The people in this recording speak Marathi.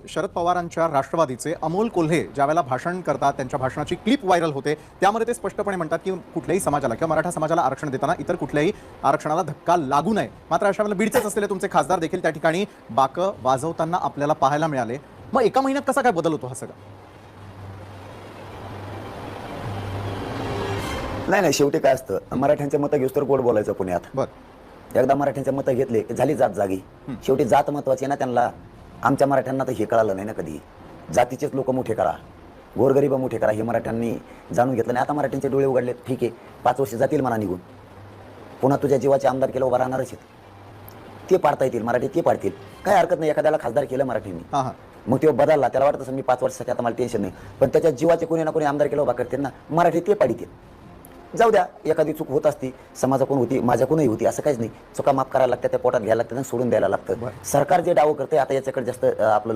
शरद पवारांच्या राष्ट्रवादीचे अमोल कोल्हे ज्यावेळेला भाषण करतात, त्यांच्या भाषणाची क्लिप व्हायरल होते, त्यामध्ये ते स्पष्टपणे म्हणतात की कुठल्याही समाजाला किंवा मराठा समाजाला आरक्षण देताना इतर कुठल्याही आरक्षणाला धक्का लागू नये. मात्र अशा वेळेला बीडचेच असलेले तुमचे खासदार देखील त्या ठिकाणी बाकं वाजवताना आपल्याला पाहायला मिळाले. मग एका महिन्यात कसा काय बदल होतो हा सगळा? नाही, शेवटी काय असतं, मराठ्यांचे मतं घेऊस तर गोड बोलायचं पुण्यात. बरं, एकदा मराठ्यांचे मतं घेतले की झाली जात जागी. शेवटी जात महत्वाची आहे ना. त्यांना आमच्या मराठ्यांना तर हे कळालं नाही ना कधी. जातीचेच लोक मोठे करा, गोरगरीब मोठे करा, हे मराठ्यांनी जाणून घेतलं नाही. आता मराठ्यांचे डोळे उघडले, ठीक आहे 5 वर्ष जातील म्हणा निघून, पुन्हा तुझ्या जीवाचे आमदार केलं उभा राहणारच आहेत. ते पाडता येतील मराठी, ते पाडतील, काय हरकत नाही. एखाद्याला खासदार केलं मराठींनी, मग तो बदलला, त्याला वाटत असेल मी 5 वर्षासाठी आता मला टेन्शन नाही, पण त्याच्या जीवाचे कोणी ना कोणी आमदार केलं उभा करतील ना, मराठी ते पाडतील. जाऊ द्या, एखादी चूक होत असती, समाजाकडून होती, माझ्याकडूनही होती, असं काहीच नाही. चुका माफ करायला लागतात, त्या पोटात घ्यायला लागतात आणि सोडून द्यायला लागतं. सरकार जे डावं करते आता याच्याकडे जास्त आपलं